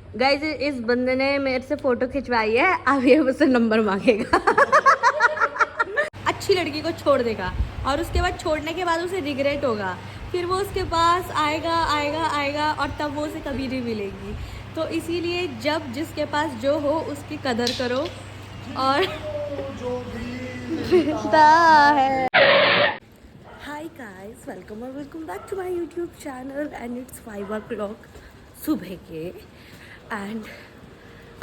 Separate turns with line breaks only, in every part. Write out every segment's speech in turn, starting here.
Guys इस बंदे ने मेरे से फोटो खिंचवाई है, अब ये मुझसे नंबर मांगेगा। अच्छी लड़की को छोड़ देगा और उसके बाद छोड़ने के बाद उसे रिग्रेट होगा, फिर वो उसके पास आएगा आएगा आएगा और तब वो उसे कभी नहीं मिलेगी। तो इसीलिए जब जिसके पास जो हो उसकी कदर करो और मिलता है। हाय गाइस, वेलकम और welcome back to my YouTube channel and it's 5 o'clock सुबह के एंड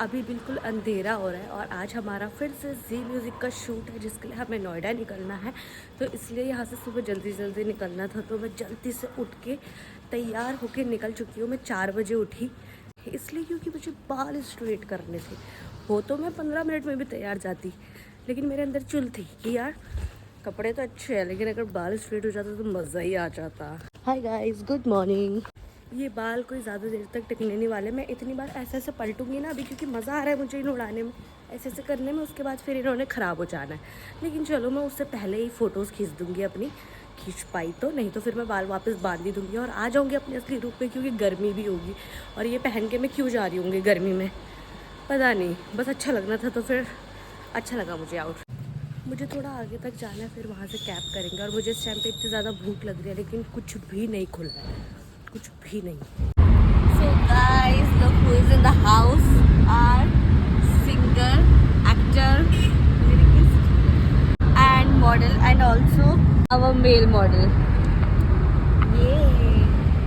अभी बिल्कुल अंधेरा हो रहा है और आज हमारा फिर से जी म्यूज़िक का शूट है जिसके लिए हमें नोएडा निकलना है। तो इसलिए यहाँ से सुबह जल्दी निकलना था, तो मैं जल्दी से उठ के तैयार होके निकल चुकी हूँ। मैं 4 बजे उठी इसलिए क्योंकि मुझे बाल स्ट्रेट करने थे। हो तो मैं 15 मिनट में भी तैयार जाती, लेकिन मेरे अंदर चुल थी कि यार कपड़े तो अच्छे हैं लेकिन अगर बाल स्ट्रेट हो जाता तो मज़ा ही आ जाता। Hi guys, good morning. ये बाल कोई ज़्यादा देर तक टिकने नहीं वाले। मैं इतनी बार ऐसे पलटूंगी ना अभी, क्योंकि मज़ा आ रहा है मुझे इन उड़ाने में, ऐसे करने में। उसके बाद फिर इन्होंने ख़राब हो जाना है। लेकिन चलो मैं उससे पहले ही फ़ोटोज़ खींच दूँगी अपनी, खींच पाई तो, नहीं तो फिर मैं बाल वापस बांध ही दूँगी और आ जाऊँगी अपने असली रूप में, क्योंकि गर्मी भी होगी। और ये पहन के मैं क्यों जा रही हूँगी गर्मी में पता नहीं, बस अच्छा लगना था तो फिर अच्छा लगा मुझे आउट। मुझे थोड़ा आगे तक जाना है, फिर वहाँ से कैब करेंगे। और मुझे इस टाइम पे इतनी ज़्यादा भूख लग रही है लेकिन कुछ भी नहीं खुला है, कुछ भी नहीं। So guys, look who is in the house. Our singer, actor, lyricist and model and also our male model. ये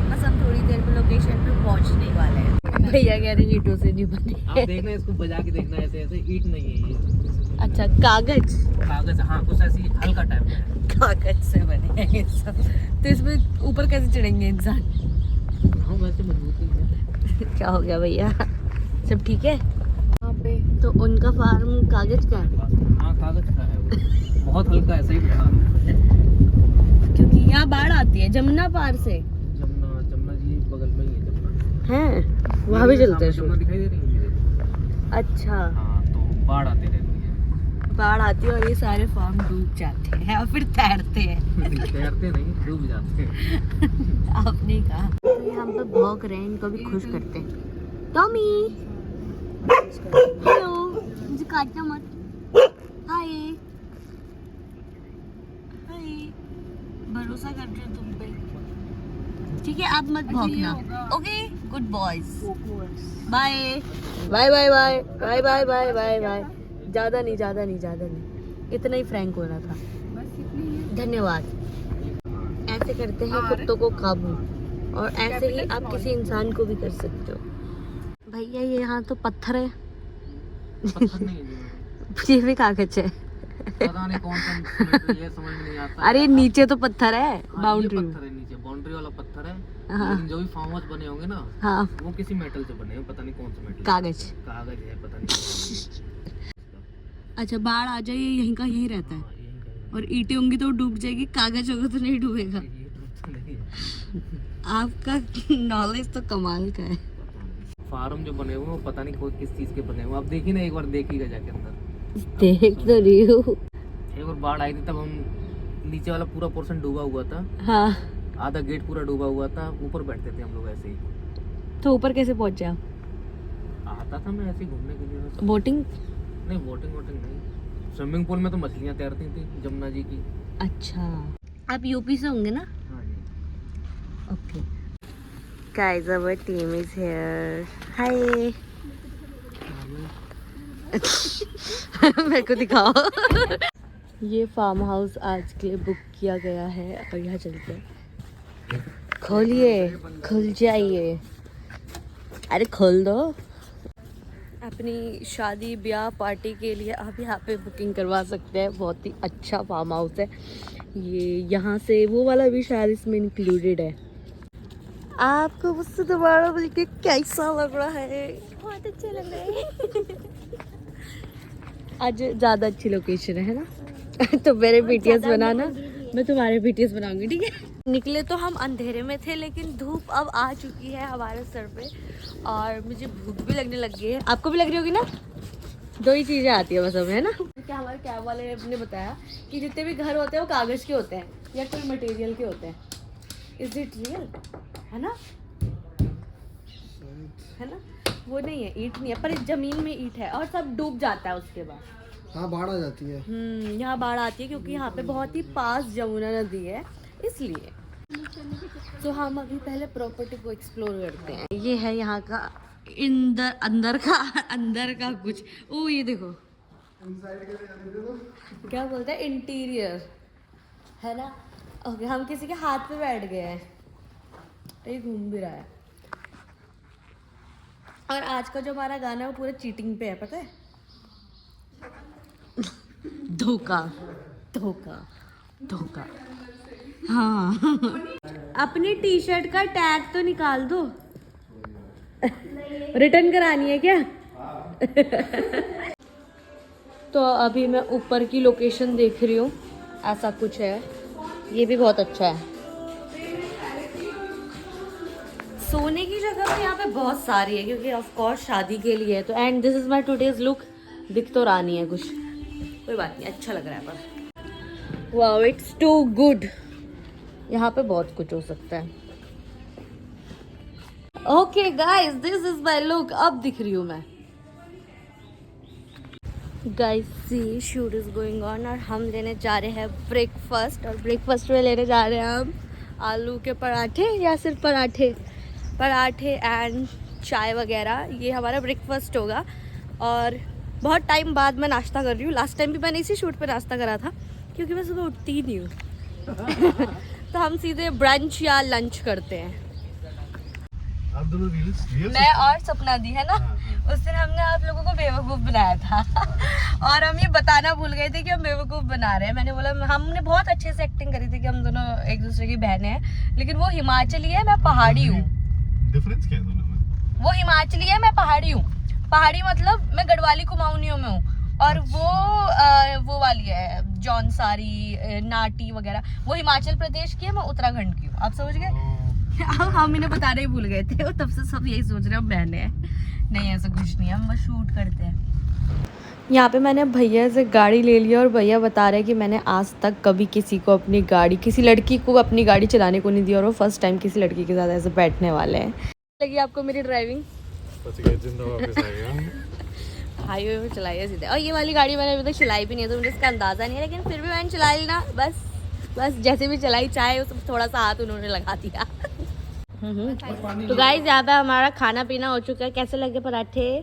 बस हम थोड़ी देर में लोकेशन पे पहुंचने वाले हैं। भैया कह रहे ईंटों से नहीं बने।
आप देखना, इसको बजा के देखना, ऐसे ऐसे ईंट नहीं है ये।
अच्छा, कागज
कागज, हाँ कुछ ऐसी हल्का टाइप है।
कागज से बने हैं ये सब। तो इसमें ऊपर कैसे चढ़ेंगे इंसान?
हाँ वैसे मजबूती है।
क्या हो गया भैया, सब ठीक है वहाँ पे? तो उनका फार्म कागज का है?
हाँ कागज का है वो। बहुत हल्का है, सही बता रहा हूँ।
क्योंकि यहाँ बाढ़ आती है जमुना पार से।
जमुना जी बगल में ही है जमुना।
हैं वहाँ भी चलते हैं
जमुना दिखाई दे रही है।
अच्छा,
हाँ तो बाढ़ आती रहती है।
बाढ़ आती है और ये सारे फार्म डूब जाते हैं और फिर तैरते हैं।
तैरते नहीं, डूब जाते हैं।
आपने कहा। तो यहाँ पे भौंक रहे हैं, इनको भी खुश करते हैं। टॉमी हेलो, मुझे काटना मत। हाय हाय, भरोसा कर रहे हैं तुम पे, ठीक है? आप मत भौंकना, okay? Good boys, bye bye bye bye bye bye bye bye bye. ज़्यादा नहीं, इतना ही फ्रैंक होना था। धन्यवाद। ऐसे करते हैं कुत्तों को काबू, और ऐसे ही आप किसी इंसान को भी कर सकते हो। भैया ये यहाँ तो पत्थर है।
पत्थर नहीं है
ये भी कागज है।
पता नहीं कौन सा ये समझ में नहीं आता।
अरे नीचे तो पत्थर है,
हाँ,
बाउंड्री
पत्थर है नीचे, बाउंड्री वाला पत्थर है।
हाँ।
लेकिन जो भी फार्म हाउस बने होंगे ना,
हाँ,
वो किसी मेटल से बने हैं, पता नहीं कौन सा मेटल।
कागज
है, पता नहीं।
अच्छा, बाढ़ आ जाए यहीं का यहीं रहता है,
हाँ, यही कहीं
और ईंटें होंगी तो डूब जाएगी, कागज होगा तो नहीं डूबेगा।
ये तो नहीं है।
आपका नॉलेज तो कमाल का है।
फार्म जो बने हुए हैं वो पता नहीं कोई किस चीज के बने हुए हैं। आप देखिए ना, एक बार देखिएगा जाके अंदर।
देख तो रही हूँ।
एक बार बाढ़ आई थी तब हम, नीचे वाला पूरा पोर्शन डूबा हुआ था,
हाँ,
आधा गेट पूरा डूबा हुआ था, ऊपर बैठते थे हम लोग ऐसे ही।
तो ऊपर कैसे पहुंचे आप?
आता था मैं ऐसे ही घूमने के लिए बस।
बोटिंग?
नहीं बोटिंग वोटिंग नहीं, स्विमिंग पूल में तो मछलियाँ तैरती थी जमुना जी की।
अच्छा, आप यूपी से होंगे ना?
हाँ जी।
Okay guys, our team is here. Hi. मेरे को दिखाओ। ये फार्म हाउस आज के लिए बुक किया गया है और यहाँ चलते हैं। खोलिए, खुल जाइए, अरे खोल दो। अपनी शादी ब्याह पार्टी के लिए आप यहाँ पे बुकिंग करवा सकते हैं। बहुत ही अच्छा फार्म हाउस है ये। यहाँ से वो वाला भी शायद इसमें इंक्लूडेड है। आपको मुझसे दोबारा मिलके कैसा लग रहा है? बहुत अच्छा लग रहा है। आज ज़्यादा अच्छी लोकेशन है ना? तो मेरे बीटीएस बनाना, मैं तुम्हारे बीटीएस बनाऊंगी, ठीक है? निकले तो हम अंधेरे में थे लेकिन धूप अब आ चुकी है हमारे सर पे और मुझे भूख भी लगने लग गई है। आपको भी लग रही होगी ना? दो ही चीज़ें आती है बस हमें, है ना? क्या हमारे कैब वाले ने बताया कि जितने भी घर होते हैं वो कागज़ के होते हैं या कोई मटेरियल के होते हैं। Is it real? है ना? वो नहीं है, ईंट नहीं है, पर जमीन में ईंट है और सब डूब जाता है उसके बाद।
हाँ बाढ़ आ जाती है।
यहाँ बाढ़ आती है क्योंकि यहाँ पे बहुत ही पास जमुना नदी है, इसलिए। तो हम अभी पहले प्रॉपर्टी को एक्सप्लोर करते हैं। ये है यहाँ का अंदर का कुछ। ओ ये देखो क्या बोलते हैं, इंटीरियर है ना। ओके, हम किसी के हाथ पे बैठ गए हैं, ये घूम भी रहा है। और आज का जो हमारा गाना है वो पूरा चीटिंग पे है, पता है। धोखा धोखा धोखा। हाँ अपनी टी शर्ट का टैग तो निकाल दो। रिटर्न करानी है क्या? तो अभी मैं ऊपर की लोकेशन देख रही हूँ, ऐसा कुछ है। ये भी बहुत अच्छा है। सोने की जगह तो यहाँ पे बहुत सारी है क्योंकि ऑफ कोर्स शादी के लिए है। तो and this is my today's look. दिख तो रहा नहीं है कुछ, कोई बात नहीं, अच्छा लग रहा है पर। Wow it's too good. यहाँ पे बहुत कुछ हो सकता है। Okay guys, this is my look. अब दिख रही हूँ मैं। Guys see shoot is going on और हम लेने जा रहे हैं ब्रेकफास्ट। और ब्रेकफास्ट में लेने जा रहे हैं हम आलू के पराठे या सिर्फ पराठे एंड चाय वगैरह। ये हमारा ब्रेकफास्ट होगा। और बहुत टाइम बाद मैं नाश्ता कर रही हूँ। लास्ट टाइम भी मैंने इसी शूट पे नाश्ता करा था क्योंकि मैं सुबह उठती ही नहीं हूँ। तो हम सीधे ब्रंच या लंच करते हैं।
आप दोनों रील्स
मैं और सपना दी है ना, उस दिन हमने आप लोगों को बेवकूफ़ बनाया था। और हम ये बताना भूल गए थे कि हम बेवकूफ़ बना रहे हैं। मैंने बोला, हमने बहुत अच्छे से एक्टिंग करी थी कि हम दोनों एक दूसरे की बहनें हैं, लेकिन वो हिमाचली है, मैं पहाड़ी हूँ।
डिफरेंस क्या है दोनों में?
वो हिमाचली है, मैं पहाड़ी हूँ। पहाड़ी मतलब मैं गढ़वाली कुमाऊनियों में हूँ और वो वाली है जौनसारी नाटी वगैरह, वो हिमाचल प्रदेश की है, मैं उत्तराखंड की हूँ। आप समझ गए? हम इन्हें बताना ही भूल गए थे और तब से सब यही सोच रहे हैं बहने हैं। नहीं ऐसा कुछ नहीं है, हम बस शूट करते हैं। यहाँ पे मैंने भैया से गाड़ी ले लिया और भैया बता रहे हैं कि मैंने आज तक कभी किसी को अपनी गाड़ी, किसी लड़की को अपनी गाड़ी चलाने को नहीं दी और वो फर्स्ट टाइम किसी लड़की के साथ ऐसे बैठने वाले हैं। लगी आपको मेरी ड्राइविंग? हाईवे में चलाई है सीधे। और ये वाली गाड़ी मैंने अभी तक चलाई भी नहीं है तो मुझे इसका अंदाज़ा नहीं है, लेकिन फिर भी मैंने चलाई ना, बस जैसे भी चलाई, चाहे उसमें थोड़ा सा हाथ उन्होंने लगा दिया। तो गाइस यहाँ पे हमारा खाना पीना हो चुका है। कैसे लगे पराठे?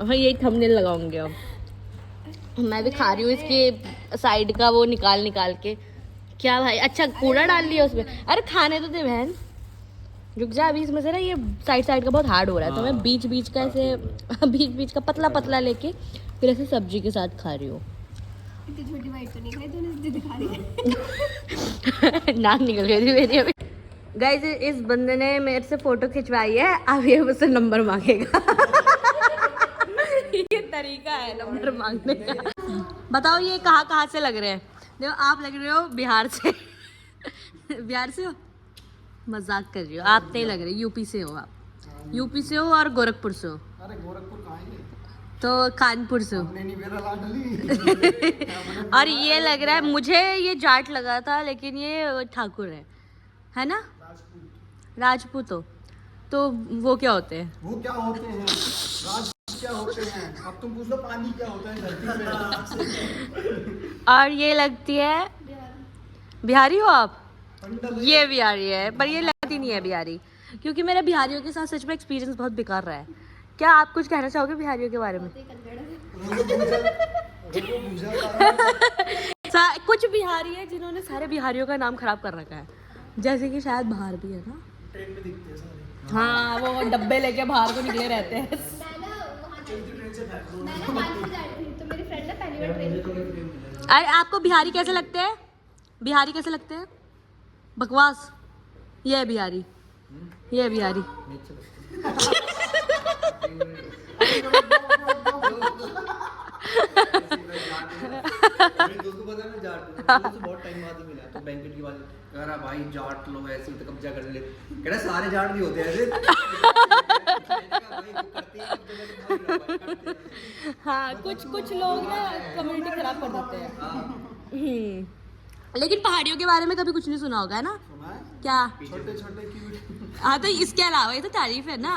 और यही थंबनेल लगाऊंगे अब। मैं भी खा रही हूँ इसके साइड का वो निकाल के। क्या भाई, अच्छा कूड़ा डाल लिया उसमें। अरे खाने तो दे बहन, रुक जा। अभी इसमें से ना ये साइड का बहुत हार्ड हो रहा है, तो मैं बीच का ऐसे बीच का पतला लेके फिर ऐसे सब्जी के साथ खा रही हूँ।
इतनी छोटी बाइट तो नहीं खाई तूने, दिखा रही है।
नाक निकल गई थी मेरी अभी। गाइस इस बंदे ने मेरे से फोटो खिंचवाई है, अब ये मुझसे नंबर मांगेगा। ये तरीका है नंबर मांगने का। बताओ ये कहाँ से लग रहे हैं? देखो आप लग रहे हो बिहार से। बिहार से हो? मजाक कर रही हो, आप नहीं लग रहे। यूपी से हो आप, यूपी से हो और गोरखपुर से हो।
अरे गोरखपुर कहाँ है?
तो कानपुर से हो।
नहीं मेरा लाडली।
और ये लग रहा है मुझे, ये जाट लगा था लेकिन ये ठाकुर है ना? राजपूत हो तो वो क्या होते हैं?
वो क्या होते हैं? राज क्या होते हैं? अब तुम पूछ लो पानी क्या होता है धरती पे।
और ये लगती है बिहारी हो आप? ये बिहारी है, पर ये लगती नहीं है बिहारी, क्योंकि मेरा बिहारियों के साथ सच में एक्सपीरियंस बहुत बेकार रहा है। क्या आप कुछ कहना चाहोगे बिहारियों के बारे में? कुछ बिहारी है जिन्होंने सारे बिहारियों का नाम खराब कर रखा है, जैसे कि शायद बाहर भी है ना।
ट्रेन में दिखते हैं सारे।
हाँ वो डब्बे लेके बाहर को निकले रहते हैं।
मैं कानपुर जा रही थी तो मेरी फ्रेंड ने पहली बार ट्रेन।
अरे आपको बिहारी कैसे लगते हैं? बिहारी कैसे लगते हैं? बकवास। ये है बिहारी, ये है बिहारी।
बहुत टाइम बाद मिला तो बैंकेट की बात कह रहा भाई जाट लोग ऐसे तो कब्जा कर ले, कह रहा सारे जाट नहीं होते ऐसे।
हाँ कुछ लोग ना कम्युनिटी खराब कर देते हैं। लेकिन पहाड़ियों के बारे में कभी कुछ नहीं सुना होगा है ना? क्या?
छोटे क्यूट
हाँ तो इसके अलावा ये तो तारीफ है ना,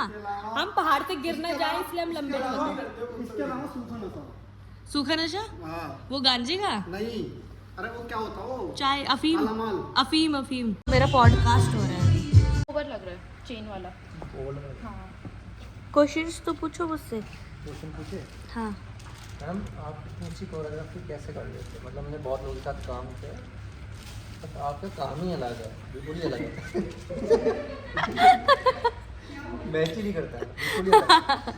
हम पहाड़ से गिर ना जाए इसलिए हम लंबे होते हैं।
इसके अलावा सूखा नशा।
सूखा नशा
हाँ
वो गांजे का,
नहीं, अरे वो क्या होता है वो?
चाय, अफीम,
अलामाल।
अफीम अफीम। मेरा पॉडकास्ट हो रहा है।
ओवर लग रहा है चेन वाला। हाँ
क्वेश्चन
क्वेश्चंस तो पूछो मुझसे।
पूछे
हाँ
मैम, आप इतनी अच्छी कोरियोग्राफी कैसे कर लेते हैं? मतलब मैंने बहुत लोगों के साथ काम किया है, बट आपका काम ही अलग है, बिल्कुल ही अलग है। मैच ही नहीं करता है, बिल्कुल ही अलग है।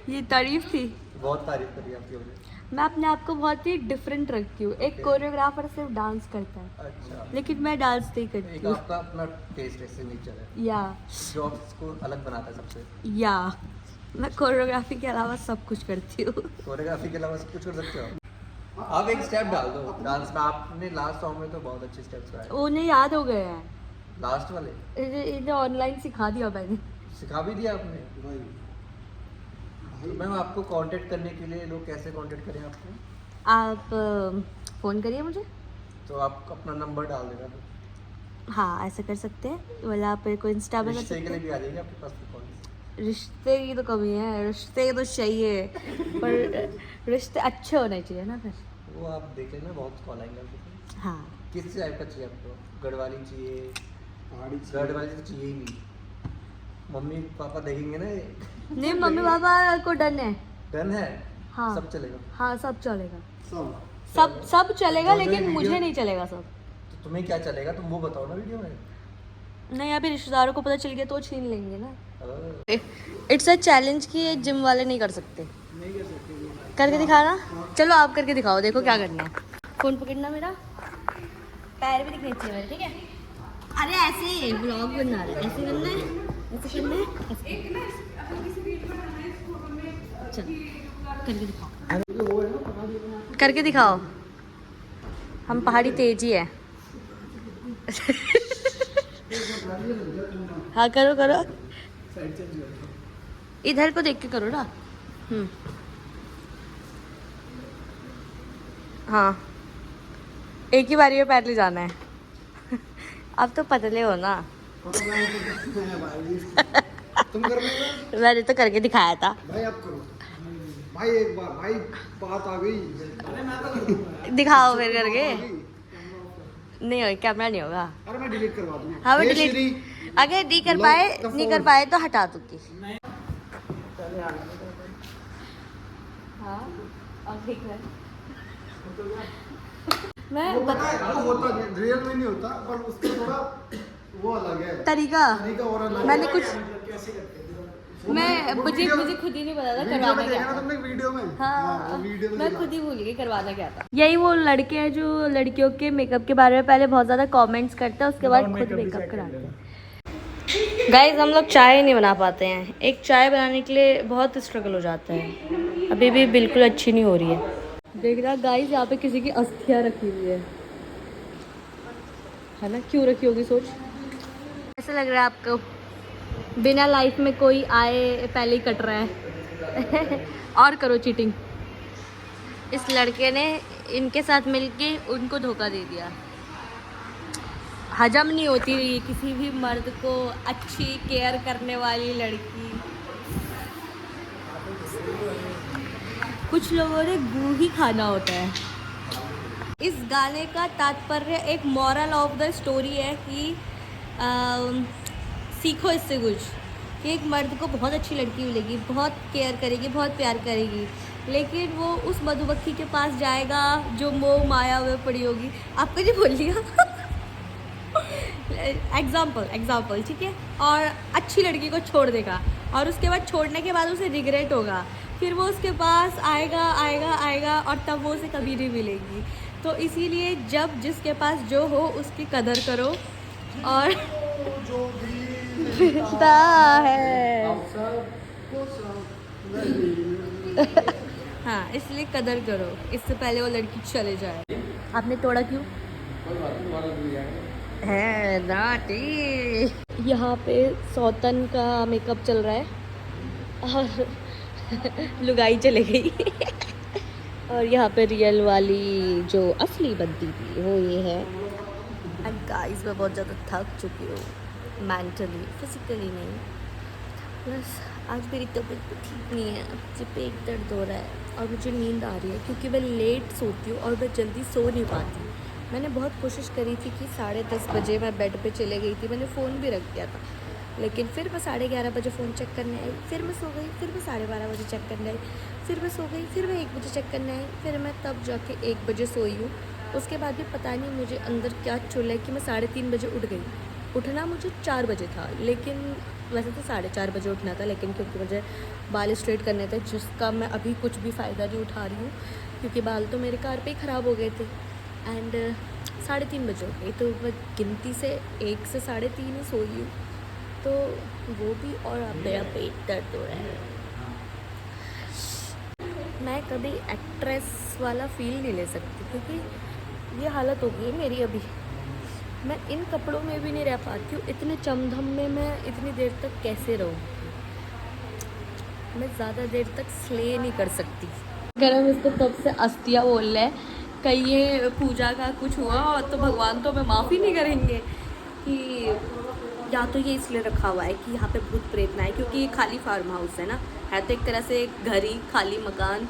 ये तारीफ थी।
बहुत तारीफ करी आपकी हमने।
मैं अपने आप को बहुत ही डिफरेंट रखती हूँ। एक कोरियोग्राफर सिर्फ डांस करता है,
अच्छा,
लेकिन मैं डांस नहीं करती
एक
हूँ।
आपका अपना टेस्ट है, सिग्नेचर है,
या
जो आपको अलग बनाता है सबसे।
या मैं कोरियोग्राफी के अलावा सब कुछ करती हूँ।
कोरियोग्राफी के अलावा सब कुछ कर सकते हो आप। एक स्टेप डाल दो डांस में। आपने लास्ट सॉन्ग में तो बहुत अच्छे स्टेप्स गाए,
उन्हें याद हो गए हैं,
लास्ट वाले
इन्हें ऑनलाइन सिखा दिया मैंने।
सिखा भी दिया आपने।
भाई
तो मैम आपको कांटेक्ट करने के लिए लोग कैसे कांटेक्ट करें आपको?
आप फ़ोन करिए मुझे।
तो आप अपना नंबर डाल देना,
हाँ ऐसे कर सकते हैं, वाला आप को इंस्टा में कर
रिश्ते के
सकते
लिए
हैं।
भी आ जाएगी आपके पास कॉल।
रिश्ते की तो कमी है, रिश्ते तो चाहिए, पर रिश्ते अच्छे होने चाहिए ना फिर।
वो आप देख लेना, बहुत कॉल आएंगे आपको।
हाँ
किस टाइप का चाहिए आपको? गढ़वाली चाहिए?
पहाड़ी
गढ़वाली तो चाहिए ही नहीं, मम्मी पापा देखेंगे ना ये।
नहीं, मम्मी पापा को डन है।
डन है?
हाँ
सब चलेगा?
हाँ सब चलेगा,
सब।
सब सब चलेगा,
जो जो
लेकिन
वीडियो-
मुझे नहीं चलेगा सब।
तो तुम्हें क्या चलेगा, तुम वो बताओ ना वीडियो में।
नहीं, अभी रिश्तेदारों को पता चल गया तो छीन लेंगे ना।
हाँ।
इट्स अ चैलेंज कि ये जिम वाले नहीं कर सकते।
नहीं कर सकते।
करके दिखाना। चलो आप करके दिखाओ, देखो क्या करना है। फोन पकड़ना मेरा, पैर भी दिखने चाहिए मेरे, ठीक है? अरे ऐसे ब्लॉग बना रहे, ऐसे करना है, ऐसे करना है, ऐसे। चल करके दिखाओ, करके दिखाओ। हम पहाड़ी तेजी है। हाँ करो करो, इधर को देख के करो ना। हाँ एक ही बारी में पैर ले जाना है। अब तो पतले हो ना।
तुम कर लेगा
मैंने तो करके दिखाया था।
भाई, आप करो भाई, एक बार भाई बात आ गई। अरे मैं तो कर दूंगा।
दिखाओ फिर करके। नहीं होगा, कैमरा नहीं होगा।
अरे मैं डिलीट करवा दूंगा।
हाँ मैं
हे
डिलीट,
श्री,
अगर नहीं कर
लॉक
पाए
द
नहीं कर
फोन।
पाए तो हटा दूंगी। हाँ और ठीक है। मैं
वो पता है, वो होता नहीं, रियल में नहीं होता, पर उसका थोड़ा वो अलग है
तरीका
तरीका और अलग है।
मैंने कुछ,
कैसे करते हैं
मैं
वो
मुझे
वीडियो-
मुझे खुद ही नहीं पता था
वीडियो
करवाना
में
क्या
देखा ना
था।
तुमने वीडियो में?
हाँ
वो वीडियो में
मैं
दिखा।
खुद ही भूल गई करवाना क्या था। यही वो लड़के हैं जो लड़कियों के मेकअप के बारे में पहले बहुत ज़्यादा कमेंट्स करते हैं, उसके बाद खुद मेकअप कराते हैं। गाइस हम लोग चाय नहीं बना पाते हैं। एक चाय बनाने के लिए बहुत स्ट्रगल हो जाता है। अभी भी बिल्कुल अच्छी नहीं हो रही है। देख रहा गाइस, यहाँ पे किसी की अस्थियाँ रखी हुई है ना? क्यों रखी होगी सोच। ऐसा लग रहा है आपको बिना लाइफ में कोई आए पहले ही कट रहा है। और करो चीटिंग। इस लड़के ने इनके साथ मिलके उनको धोखा दे दिया। हजम नहीं होती रही किसी भी मर्द को अच्छी केयर करने वाली लड़की। कुछ लोगों ने गू ही खाना होता है। इस गाने का तात्पर्य, एक मॉरल ऑफ द स्टोरी है कि सीखो इससे कुछ, कि एक मर्द को बहुत अच्छी लड़की मिलेगी, बहुत केयर करेगी, बहुत प्यार करेगी, लेकिन वो उस मधुमक्खी के पास जाएगा जो मोह माया में पड़ी होगी। आपको नहीं बोल लिया। एग्जाम्पल ठीक है। और अच्छी लड़की को छोड़ देगा और उसके बाद छोड़ने के बाद उसे रिग्रेट होगा, फिर वो उसके पास आएगा और तब वो उसे कभी नहीं मिलेगी। तो इसीलिए जब जिसके पास जो हो उसकी कदर करो और
जो भी
मिलता है। हाँ इसलिए कदर करो, इससे पहले वो लड़की चले जाए। आपने तोड़ा क्यों? है नाटी। यहाँ पे सौतन का मेकअप चल रहा है और लुगाई चले गई। और यहाँ पे रियल वाली जो असली बंदी थी वो ये है। एंड गाइस मैं बहुत ज़्यादा थक चुकी हूँ। मेंटली, फिजिकली नहीं। प्लस आज मेरी तबीयत भी ठीक नहीं है, मुझे पेट दर्द हो रहा है और मुझे नींद आ रही है क्योंकि मैं लेट सोती हूँ और मैं जल्दी सो नहीं पाती। मैंने बहुत कोशिश करी थी कि 10:30 बजे मैं बेड पे चले गई थी, मैंने फ़ोन भी रख दिया था, लेकिन फिर मैं 11:30 बजे फ़ोन चेक करने आई, फिर मैं सो गई, फिर मैं 12:30 बजे चेक करने आई, फिर मैं सो गई, फिर मैं 1 बजे चेक करने आई, फिर मैं तब जाके 1 बजे सोई हूँ। उसके बाद भी पता नहीं मुझे अंदर क्या चुल है कि मैं 3:30 बजे उठ गई। उठना मुझे 4 बजे था, लेकिन वैसे तो 4:30 बजे उठना था, लेकिन क्योंकि मुझे बाल स्ट्रेट करने थे जिसका मैं अभी कुछ भी फ़ायदा नहीं उठा रही हूँ क्योंकि बाल तो मेरे कार पे ही ख़राब हो गए थे। एंड 3:30 बजे हो गई, तो मैं गिनती से 1 से 3:30 ही सोई हूँ, तो वो भी। और अब मेरा पेट दर्द हो रहा है। मैं कभी एक्ट्रेस वाला फील नहीं ले सकती क्योंकि ये हालत हो गई है मेरी अभी। मैं इन कपड़ों में भी नहीं रह पाती हूँ, इतने चमधम में मैं इतनी देर तक कैसे रहूँ। मैं ज़्यादा देर तक स्ले नहीं कर सकती। अगर हम इसको तब से अस्तिया बोल रहे हैं, कहीं ये पूजा का कुछ हुआ और तो भगवान तो हमें माफ़ी नहीं करेंगे कि या तो ये इसलिए रखा हुआ है कि यहाँ पे भूत प्रेत ना है, क्योंकि ये खाली फार्म हाउस है ना, है तो एक तरह से एक घर ही, खाली मकान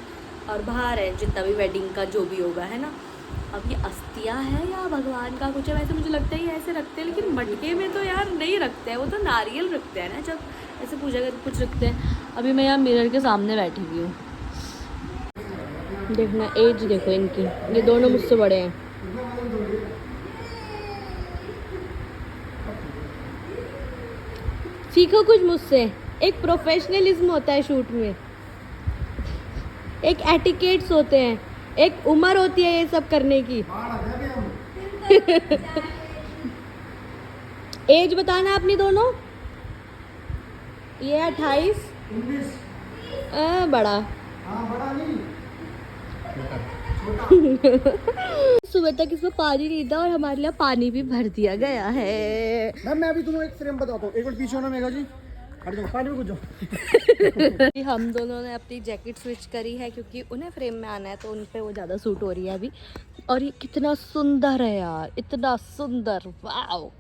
और बाहर है जितना भी वेडिंग का जो भी होगा, है ना। अब ये अस्तिया है या भगवान का कुछ है, वैसे मुझे लगता है ये ऐसे रखते हैं, लेकिन मटके में तो यार नहीं रखते हैं, वो तो नारियल रखते हैं ना जब ऐसे पूजा कर कुछ रखते हैं। अभी मैं यहाँ मिरर के सामने बैठी हुई हूँ, देखना एज देखो इनकी, ये दोनों मुझसे बड़े हैं। सीखो कुछ मुझसे, एक प्रोफेशनलिज्म होता है शूट में, एक एटिकेट्स होते हैं, एक उम्र होती है ये सब करने की। एज बताना अपनी दोनों। ये 28, 19 बड़ा। बड़ा नहीं सुबह तक इसमें पानी नहीं था और हमारे लिए पानी भी भर दिया गया है।
मैम मैं अभी तुम्हें एक फ्रेम बताता हूँ, एक मिनट पीछे होना मेगा जी, हट जाओ, पानी में कुछ जाओ।
हम दोनों ने अपनी जैकेट स्विच करी है क्योंकि उन्हें फ्रेम में आना है, तो उन पे वो ज़्यादा सूट हो रही है अभी। और ये कितना सुंदर है यार, इतना सुंदर, वाओ।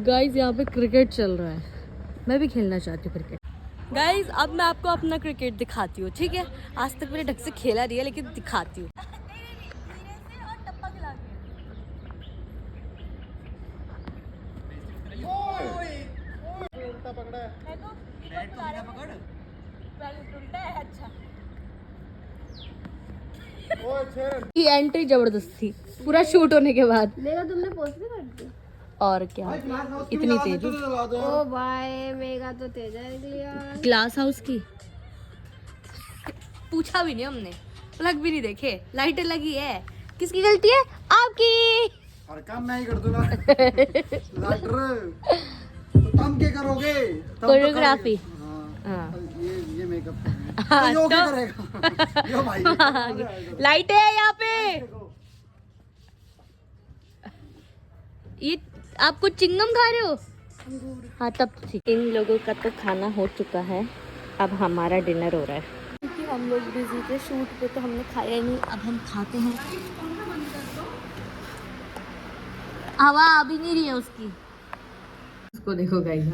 गाइस यहाँ पे क्रिकेट चल रहा है, मैं भी खेलना चाहती हूँ क्रिकेट। गाइस अब मैं आपको अपना क्रिकेट दिखाती हूँ, ठीक है। आज तक मैंने ढंग से खेला नहीं है, लेकिन दिखाती हूँ। ये एंट्री जबरदस्त थी पूरा शूट होने के बाद।
मेरा तुमने पोस्ट भी कर दी।
और क्या इतनी तेज?
ओ भाई मेगा तो तेज है निकलिया।
ग्लास हाउस की पूछा भी नहीं हमने, प्लग भी नहीं देखे, लाइटें लगी है। किसकी गलती है? आपकी।
हर काम मैं ही कर दूंगा। लाइटर तो तुम क्या करोगे?
कोरियोग्राफी।
हाँ ये मेकअप
हाँ,
यो क्या
तो
करेगा? यो भाई
लाइटें है यहाँ पे। ये आप कुछ चिंगम खा रहे हो? हाँ तब ठीक। इन लोगों का तो खाना हो चुका है, अब हमारा डिनर हो रहा है। क्योंकि हम लोग बिजी थे शूट पे तो हमने खाया नहीं, अब हम खाते हैं। हवा अभी नहीं रही है उसकी, उसको देखो गाइस।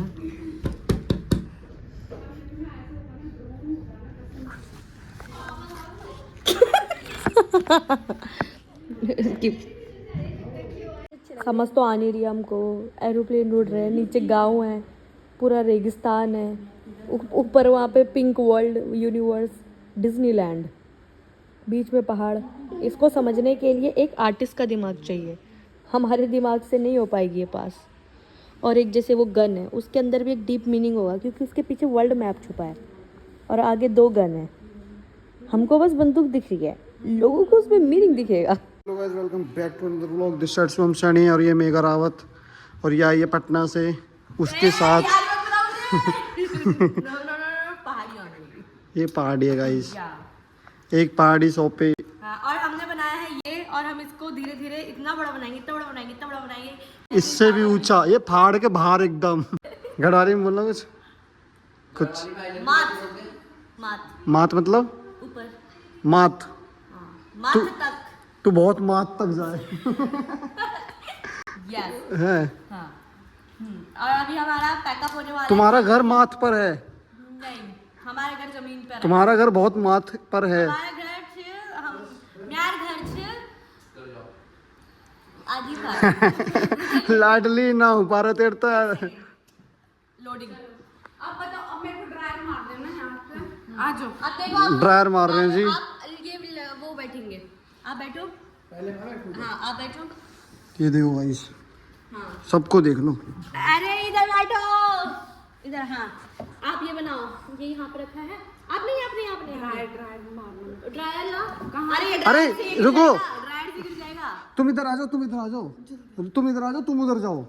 समझ तो आ नहीं रही हमको। एरोप्लेन उड़ रहे हैं, नीचे गांव है, पूरा रेगिस्तान है, ऊपर वहाँ पे पिंक वर्ल्ड यूनिवर्स डिज्नीलैंड, बीच में पहाड़। इसको समझने के लिए एक आर्टिस्ट का दिमाग चाहिए, हमारे दिमाग से नहीं हो पाएगी ये पास। और एक जैसे वो गन है, उसके अंदर भी एक डीप मीनिंग होगा क्योंकि उसके पीछे वर्ल्ड मैप छुपा है और आगे 2 गन है। हमको बस बंदूक दिख रही है, लोगों को उसमें मीनिंग दिखेगा।
Hello guys, welcome back to another vlog. This side Shubham Saini और ये मेघा रावत और ये आई है पटना से उसके साथ। ये पहाड़ी है गाइस, एक पहाड़ी सौ पे।
और हमने बनाया है ये, और हम इसको धीरे धीरे इतना बड़ा बनाएंगे, इतना बड़ा बनाएंगे, इतना बड़ा बनाएंगे,
इससे भी ऊंचा, ये पहाड़ के बाहर एकदम। गढ़वाली में बोलना कुछ
मात मात
मात मतलब
ऊपर,
मात।
मात तक।
तू बहुत मात तक जाए।
यस
है।
हाँ और अभी हमारा पैकअप होने वाला
तुम्हारा घर माथ पर है।
नहीं हमारा घर जमीन पर है
तुम्हारा घर बहुत माथ पर है।
हमारा घर छ हम मेरा घर छ आदि का
लाडली ना हो पा रहा तेरे तो।
लोडिंग
अब बताओ, अब मेरे को ड्रायर मार देना यहाँ पे। आ जाओ।
अब देखो आप
ड्रायर मार रहे हैं जी।
आप ये वो बैठेंगे आप बैठो
पहले मैं बैठूं।
हाँ आप बैठो
ये देखो गाइस,
हाँ
सबको देख लो।
अरे इधर बैठो इधर हाँ आप ये बनाओ ये यहाँ पे रखा है आपने
ड्रायर मारना।
ड्रायर ला अरे ये
अरे,
ड्रायर से गिर
रुको।
जाएगा, ड्रायर से गिर जाएगा
तुम इधर आ जाओ, तुम इधर आ जाओ, तुम इधर आ जाओ, तुम उधर जाओ।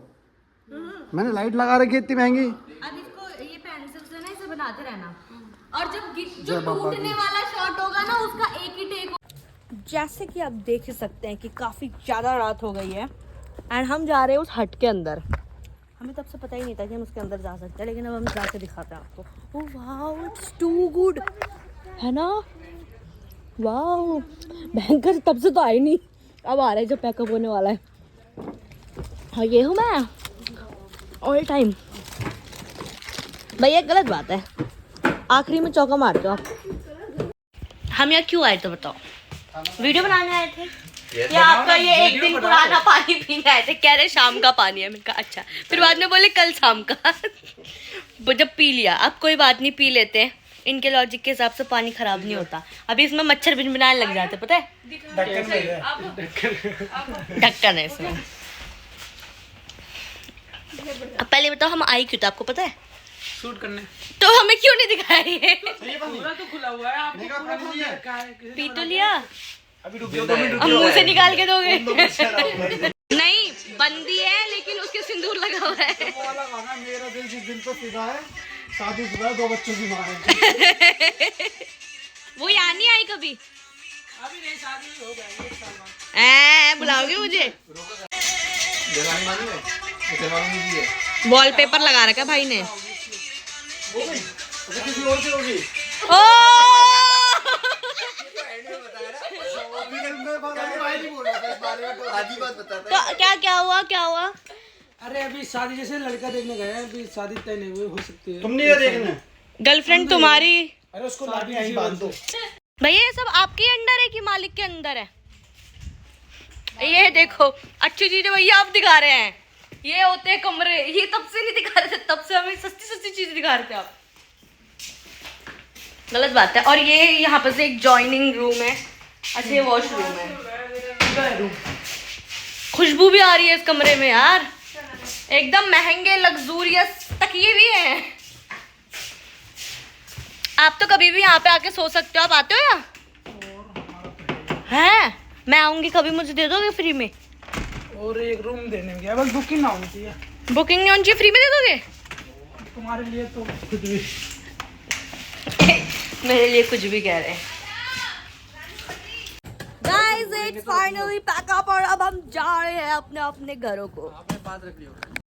मैंने लाइट लगा रखी है इतनी महंगी।
अब इसको ये पेंसिल से ना इसे बनाते रहना और जो टूटने वाला शॉट होगा ना उसका एक ही टेक। जैसे कि आप देख ही सकते हैं कि काफ़ी ज़्यादा रात हो गई है एंड हम जा रहे हैं उस हट के अंदर। हमें तब से पता ही नहीं था कि हम उसके अंदर जा सकते हैं, लेकिन अब हम जाके दिखाते हैं आपको। Oh wow it's too good है ना। वाओ भयंकर तब से तो आए नहीं, अब आ रहा है जब पैकअप होने वाला है। हाँ ये हूँ मैं ऑल टाइम। भैया गलत बात है, आखिरी में चौका मारते हो आप। हम यहाँ क्यों आए तो बताओ? वीडियो बनाने आए थे या आपका ये एक दिन पुराना पानी पीने आए थे? कह रहे शाम का पानी है। मैंने कहा अच्छा, फिर बाद में बोले कल शाम का। वो जब पी लिया, अब कोई बात नहीं पी लेते हैं। इनके लॉजिक के हिसाब से पानी खराब नहीं होता। अभी इसमें मच्छर भिनभिनाने लग जाते पता है, ढक्कन है इसमें। अब पहले बताओ हम आई क्यों था, आपको पता है?
शूट करने।
तो हमें क्यों नहीं दिखाया ये?
पूरा तो खुला हुआ है, आपको पूरा बंद रखा है।
पी तो लिया,
अभी रुक जाओ, 2 मिनट
अब मुंह से निकाल के दोगे? नहीं बंदी है लेकिन उसके सिंदूर लगा हुआ है।
वाला गाना मेरा दिल जिस दिन पर फिदा है, शादीशुदा 2 बच्चों की मां है।
वो यहाँ नहीं आई कभी?
अभी नहीं, शादी हो जाएगी 1 साल बाद।
बुलाओगे मुझे?
देवानी मालूम है, देवानी जी है।
वॉलपेपर लगा रखा भाई ने।
वो भी तो किसी और से होगी।
ओ
आधी बात बताता
तो क्या हुआ क्या हुआ?
अरे अभी शादी जैसे लड़का देखने गए हैं, अभी शादी तय नहीं हुई, हो सकती है।
तुमने ये देखना
गर्लफ्रेंड तुम्हारी?
अरे उसको लाठी यहीं बांध दो।
भैया ये सब आपके अंडर है कि मालिक के अंदर है? ये देखो अच्छी चीजें भैया आप दिखा रहे हैं, ये होते हैं कमरे। ये तब से नहीं दिखा रहे थे, तब से हमें सस्ती सस्ती चीज दिखा रहे थे आप। गलत बात है। और ये यहाँ पर से एक जॉइनिंग रूम है। अच्छा ये वॉशरूम है। खुशबू भी आ रही है इस कमरे में यार, एकदम महंगे लग्जूरियस तकिए भी हैं। आप तो कभी भी यहाँ पे आके सो सकते हो। आप आते हो यहाँ? हैं मैं आऊंगी कभी, मुझे दे दोगे फ्री में?
और एक रूम देने में गया, बस बुकिंग ना होनी चाहिए।
बुकिंग नहीं होनी चाहिए, फ्री में दे दोगे?
तुम्हारे लिए तो कुछ भी।
मेरे लिए कुछ भी कह रहे हैं। Guys, it's finally pack up और अब हम जा रहे हैं अपने अपने घरों को।
आपने बात रख लियो।